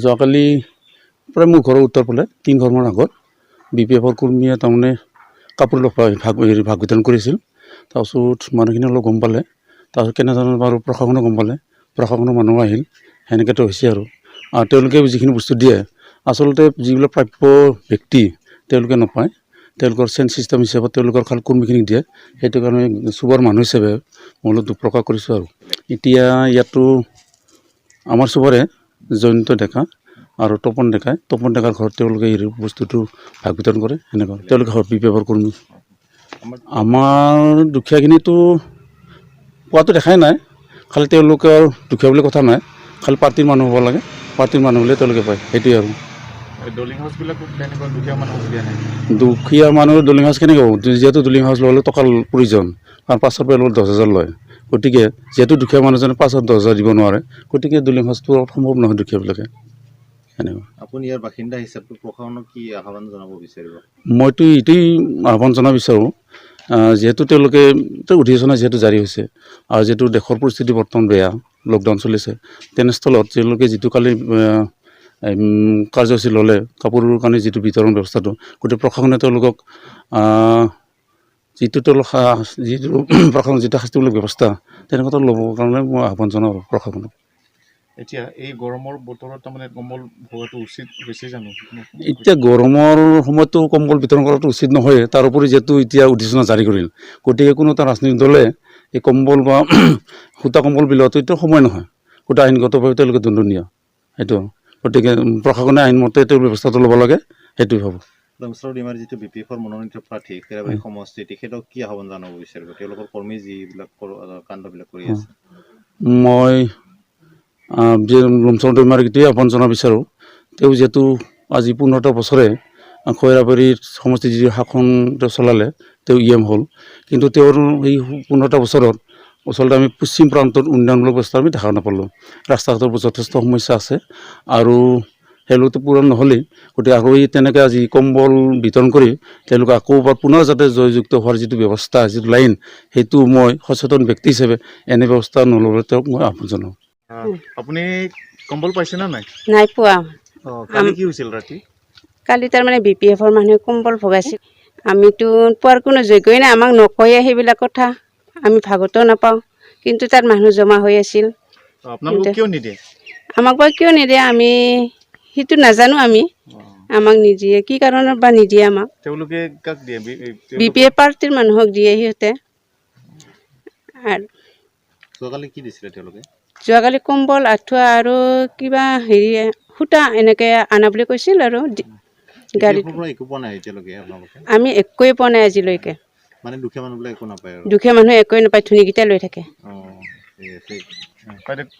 যোৱাকালি প্ৰায় মোৰ ঘৰৰ উত্তৰ ফালে 3 ঘৰমান আগত BPFৰ কৰ্মীয়ে তাৰমানে কাপোৰ ভাগ বিতৰণ কৰিছিল। তাৰপিছত মানুহখিনি অলপ গম পালে, তাৰপিছত কেনেধৰণৰ বাৰু প্ৰশাসনে গম পালে, প্ৰশাসনৰ মানুহ আহিল, সেনেকৈতো হৈছে আৰু তেওঁলোকে যিখিনি বস্তু দিয়ে আচলতে যিবিলাক প্ৰাপ্য ব্যক্তি তেওঁলোকে নাপায়, তেওঁলোকৰ চেইন ছিষ্টেম হিচাপত তেওঁলোকৰ খাল কৰ্মীখিনিক দিয়ে। সেইটো কাৰণে চুবৰ মানুহ হিচাপে মই অলপ দুখ প্ৰকাশ কৰিছোঁ। আৰু এতিয়া ইয়াতো আমাৰ চুবৰে জয়ন্ত ডেকা আৰু তপন ডেকাৰ ঘৰত তেওঁলোকে এই বস্তুটো ভাগ বিতৰণ কৰে। সেনেকুৱা তেওঁলোকে BPFৰ কৰ্মী। আমাৰ দুখীয়াখিনিতো পোৱাটো দেখাই নাই, খালি তেওঁলোকৰ দুখীয়া বুলি কথা নাই, খালি পাৰ্টিৰ মানুহ হ'ব লাগে, পাৰ্টিৰ মানুহ হ'লে তেওঁলোকে পায়, সেইটোৱে আৰু। ডলিং হাউচবিলাকত তেনেকুৱা দুখীয়া মানুহ দিয়া নাই। দুখীয়া মানুহৰ ডলিং হাউচ কেনেকৈ হ'ব? যিহেতু ডলিং হাউচ ল'লে টকাৰ প্ৰয়োজন, কাৰণ 500 পৰা 10,000 লয়। গতিকে যিহেতু দুখীয়া মানুহজনে 5,000 10,000 দিব নোৱাৰে, গতিকে ডলিং হাউচটো সম্ভৱ নহয় দুখীয়াবিলাকে। সেনেকুৱা। আপুনি ইয়াৰ বাসিন্দা হিচাপে প্ৰশাসনক কি আহ্বান জনাব বিচাৰিব? মইতো এইটোৱেই আহ্বান জনাব বিচাৰোঁ, যিহেতু তেওঁলোকে অধিসূচনা যিহেতু জাৰি হৈছে আৰু যিহেতু দেশৰ পৰিস্থিতি বৰ্তমান বেয়া, লকডাউন চলিছে, তেনেস্থলত তেওঁলোকে যিটো কালি কাৰ্যসূচী ল'লে কাপোৰৰ কাৰণে যিটো বিতৰণ ব্যৱস্থাটো, গতিকে প্ৰশাসনে তেওঁলোকক যিটো প্ৰশাসন যিটো শাস্তিমূলক ব্যৱস্থা তেনেকুৱাটো ল'বৰ কাৰণে মই আহ্বান জনাওঁ আৰু প্ৰশাসনক। এতিয়া এই গৰমৰ বতৰত তাৰমানে কম্বল ভগোৱাটো উচিত হৈছে জানো? এতিয়া গৰমৰ সময়তো কম্বল বিতৰণ কৰাটো উচিত নহয়। তাৰোপৰি যিহেতু এতিয়া অধিসূচনা জাৰি কৰিল, গতিকে কোনো এটা ৰাজনৈতিক দলে এই কম্বল বা সূতা কম্বল বিলাটো এতিয়া সময় নহয়, গোটেই আইনগতভাৱে তেওঁলোকে দণ্ডনীয় সেইটো। গতিকে প্ৰশাসনে আইনমতে তেওঁৰ ব্যৱস্থাটো ল'ব লাগে, সেইটোৱে ভাবোঁ। লংচৰ ডিমাৰ যিটো BPFৰ মনোনীত প্ৰাৰ্থী কেৰাবাৰী সমষ্টি, তেখেতক কি আহ্বান জনাব বিচাৰিব? তেওঁলোকৰ কৰ্মী যিবিলাক কাণ্ডবিলাক কৰি আছে, মই লংচৰ ডিমাৰ এইটোৱে আহ্বান জনাব বিচাৰোঁ। তেওঁ যিহেতু আজি 15টা বছৰে খৈৰাবাৰীৰ সমষ্টি যি শাসন তেওঁ চলালে, তেওঁ EM হ'ল, কিন্তু তেওঁৰ এই 15টা বছৰত আচলতে আমি পশ্চিম প্ৰান্তৰ উন্নয়নমূলক ব্যৱস্থা আমি দেখা নাপালোঁ। ৰাস্তা ঘাটৰ যথেষ্ট সমস্যা আছে আৰু তেওঁলোকতো পূৰণ নহ'লেই, গতিকে আকৌ এই তেনেকৈ আজি কম্বল বিতৰণ কৰি তেওঁলোকে আকৌ পুনৰ যাতে জয়যুক্ত হোৱাৰ যিটো ব্যৱস্থা, যিটো লাইন, সেইটো মই সচেতন ব্যক্তি হিচাপে এনে ব্যৱস্থা নল'বলৈ তেওঁক মই আহ্বান জনাওঁ। আপুনি কম্বল পাইছে না নাই? নাই পোৱা। কালি কি হৈছিল ৰাতি? কালি তাৰমানে BPFৰ মানুহে কম্বল ভগাইছিল, আমিতো পোৱাৰ কোনো যোগ্যই নাই, আমাক নকয়ে সেইবিলাক কথা, আমি ভাগতো নাপাওঁ, কিন্তু তাত মানুহ জমা হৈ আছিল। আপোনালোকক কিয় নিদিয়ে? আমাক বা কিয় নিদিয়ে আমি সেইটো নাজানো। আমাক নিদিয়ে, কি কাৰণত বা নিদিয়ে আমাক। তেওঁলোকে কাক দিয়ে? BPF পাৰ্টিৰ মানুহক দিয়ে সিহঁতে। আৰু যোৱাকালি কি দিছিলে তেওঁলোকে? যোৱাকালি কম্বল, আঁঠুৱা আৰু কিবা সূতা এনেকৈ আনা বুলি কৈছিল আৰু গাড়ীত। একো পোৱা নাই এতিয়ালৈকে আপোনালোকে? আমি একোৱে পোৱা নাই আজিলৈকে। মানে দুখীয়া মানুহবিলাক একো নাপায় আৰু? দুখীয়া মানুহে একোৱে নাপায়, ধনীকেইটা লৈ থাকে।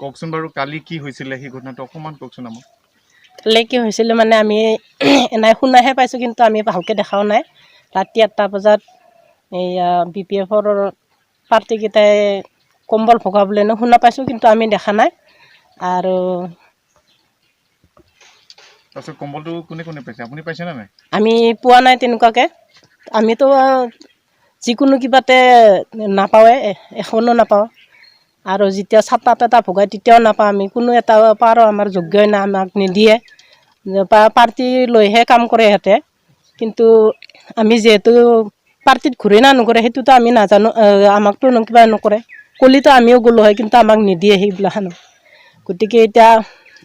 কওকচোন বাৰু কালি কি হৈছিলে সেই ঘটনাটো অকণমান কওকচোন আমাক। কালি কি হৈছিলে মানে আমি এনাই শুনাহে পাইছোঁ, কিন্তু আমি ভালকৈ দেখাও নাই। ৰাতি 8টা বজাত এইয়া BPFৰ পাৰ্টিকেইটাই কম্বল ভগাবলৈ শুনা পাইছোঁ, কিন্তু আমি দেখা নাই। আৰু তাৰপিছত কম্বলটো কোনে কোনে পাইছে? আপুনি পাইছে নে নাই? আমি পোৱা নাই তেনেকুৱাকৈ। আমিতো যিকোনো কিবাতে নাপাওঁৱে, এখনো নাপাওঁ। আৰু যেতিয়া ছাতা তাতা ভগাই তেতিয়াও নাপাওঁ আমি, কোনো এটা পাৰো আমাৰ যোগ্যই নাই, আমাক নিদিয়ে। পাৰ্টি লৈহে কাম কৰে সিহঁতে, কিন্তু আমি যিহেতু পাৰ্টিত ঘূৰে না নকৰে সেইটোতো আমি নাজানো, আমাকতো কিবা নকৰে, কলিতো আমিও গ'লো হয়, কিন্তু আমাক নিদিয়ে সেইগিলাখানো। গতিকে এতিয়া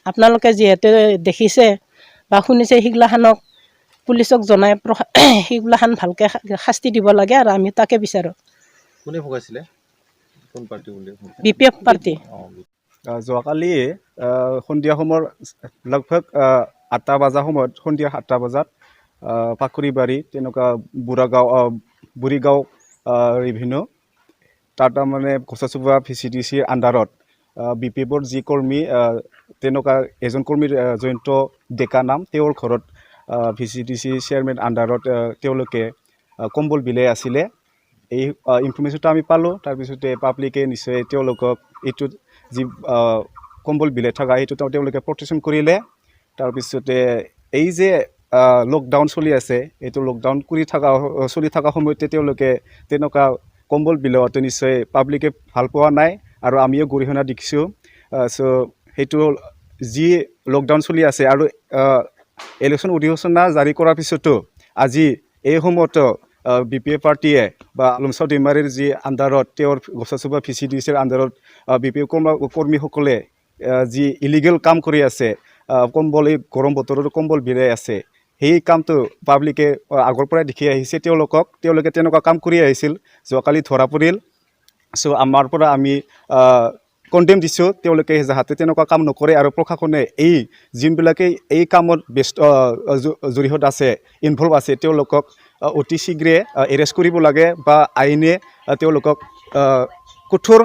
আপোনালোকে যিহেতু দেখিছে বা শুনিছে, সেইগিলাখানক পুলিচক জনাই সেইগিলাখান ভালকৈ শাস্তি দিব লাগে, আৰু আমি তাকে বিচাৰোঁ। কোনে ভগাইছিলে? কোন পাৰ্টি বুলি? BPF party. যোৱাকালি সন্ধিয়া সময়ৰ লগভগ 8টা বজাৰ সময়ত, সন্ধিয়া 7টা বজাত পাখুৰীবাৰী তেনেকুৱা বুঢ়ীগাঁও ৰেভিনিউ তাত মানে ঘোষাচুবা VCDCৰ আণ্ডাৰত BPFৰ যি কৰ্মী, তেনেকুৱা এজন কৰ্মীৰ জয়ন্ত ডেকা নাম, তেওঁৰ ঘৰত VCDC চেয়াৰমেন আণ্ডাৰত তেওঁলোকে কম্বল বিলাই আছিলে। এই ইনফৰ্মেশ্যনটো আমি পালোঁ। তাৰপিছতে পাব্লিকে নিশ্চয় তেওঁলোকক এইটো যি কম্বল বিলাই থকা সেইটো তেওঁলোকে প্ৰটেকশ্যন কৰিলে। তাৰপিছতে এই যে লকডাউন চলি আছে, এইটো লকডাউন চলি থকা সময়তে তেওঁলোকে তেনেকুৱা কম্বল বিলাওঁতে নিশ্চয় পাব্লিকে ভাল পোৱা নাই, আৰু আমিও গৰিহণা দেখিছোঁ। চ' সেইটো যি লকডাউন চলি আছে আৰু ইলেকশ্যন অধিসূচনা জাৰি কৰাৰ পিছতো আজি এই সময়তো BPF পাৰ্টীয়ে বা লুমচাও दैमाৰীৰ যি আণ্ডাৰত তেওঁৰ গছাচুবা VCDCৰ আণ্ডাৰত BPF কৰ্মীসকলে যি ইলিগেল কাম কৰি আছে, কম্বল এই গৰম বতৰত কম্বল বিৰাই আছে, সেই কামটো পাব্লিকে আগৰ পৰাই দেখি আহিছে। তেওঁলোকে তেনেকুৱা কাম কৰি আহিছিল, যোৱাকালি ধৰা পৰিল। চ' আমাৰ পৰা আমি কণ্ডেম দিছোঁ, তেওঁলোকে যাতে তেনেকুৱা কাম নকৰে আৰু প্ৰশাসনে এই যোনবিলাকে এই কামত ব্যস্ত জড়িত আছে, ইনভলভ আছে, তেওঁলোকক অতি শীঘ্ৰে এৰেষ্ট কৰিব লাগে বা আইনে তেওঁলোকক কঠোৰ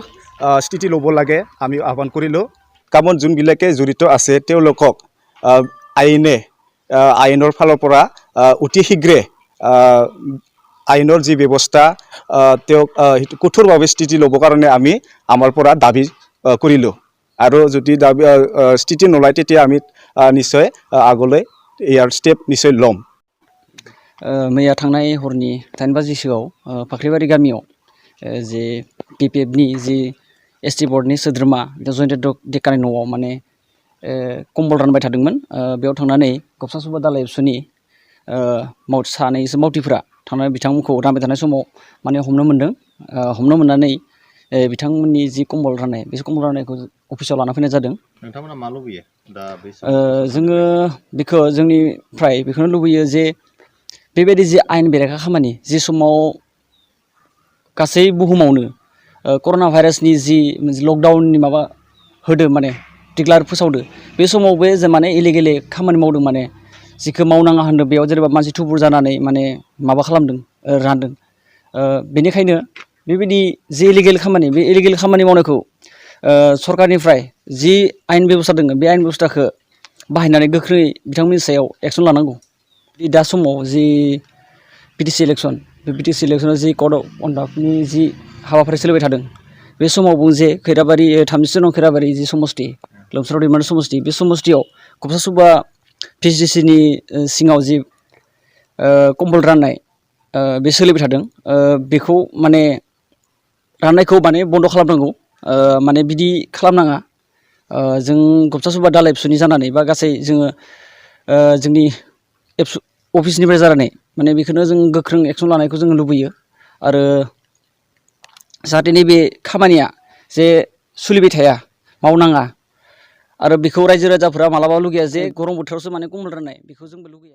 স্থিতি ল'ব লাগে আমি আহ্বান কৰিলোঁ। কামত যোনবিলাকে জড়িত আছে তেওঁলোকক আইনৰ ফালৰ পৰা অতি শীঘ্ৰে আইনৰ যি ব্যৱস্থা তেওঁক কঠোৰভাৱে স্থিতি ল'বৰ কাৰণে আমি আমাৰ পৰা দাবী কৰিলোঁ। আৰু যদি দাবী স্থিতি নলয় তেতিয়া আমি নিশ্চয় আগলৈ ইয়াৰ ষ্টেপ নিশ্চয় ল'ম। मैया थांनाय हरनि 8 बाजिसोआव फाख्रिबारि गामियाव जे BPFनि जि ST बर्डनि सोद्रोमा जयन्त डेकानि न'आव माने कम्बल रानबाय थादोंमोन। बेयाव थांनानै गबसासुबा दालाइ एबसुनि सानैसो मावथिफोरा थांनानै बिथांमोनखौ रानबाय थानाय समाव माने हमनो मोनदों। हमनो मोननानै बिथांमोननि जि कम्बल राननाय बे कम्बल राननायखौ अफिसाव लाना फैनाय जादों। नोंथांमोना मा लुबैयो दा बे जोङो बेखौ जोंनिफ्राय बेखौनो लुबैयो जे बेबायदि जि आयेन बेरेखा खामानि जि समाव गासै बुहुमावनो कर'ना भाइरासनि जि लकडाउननि माबा होदो माने डिक्लार फोसावदो, बे समाव बे जे माने इलिगेलि खामानि मावदों, माने जिखौ मावनाङा होनदों बेयाव जेनेबा मानसि थुबुर जानानै माने माबा खालामदों, रानदों। बेनिखायनो बेबायदि जि इलिगेल खामानि, बे इलिगेल खामानि मावनायखौ सरकारनिफ्राय जि आयेन बेबस्था दङ बे आयेन बेबस्थाखौ बाहायनानै गोख्रै बिथांमोननि सायाव एक्सन लानांगौ। दा समाव जि BTC इलेक्सन, बे BTC इलेक्सनाव जि कड अफ कन्डाक्टनि जि हाबाफारि सोलिबाय थादों, बे समाव बुं जे खैराबारि 37 नं खैराबारि जि समस्ति लोमसाव दैमारि समस्ति, बे समस्तियाव गबसासुबा VCDCनि सिङाव जि कम्बल राननाय बे सोलिबाय थादों। बेखौ माने राननायखौ माने बन्द' खालामनांगौ, माने बिदि खालामनाङा। जों गबसासुबा दालाइ एबसुनि जानानै बा गासै जोङो जोंनि अफिसनिफ्राय जानानै माने बेखौनो जों गोख्रों एक्सन लानायखौ जों लुबैयो। आरो जाहाथे नैबे खामानिया जे सोलिबाय थाया, मावनाङा। आरो बेखौ रायजो राजाफोरा मालाबा लुगैया जे गरम बोथोरावसो माने कम्बल राननाय, बेखौ जोंबो लुगैया।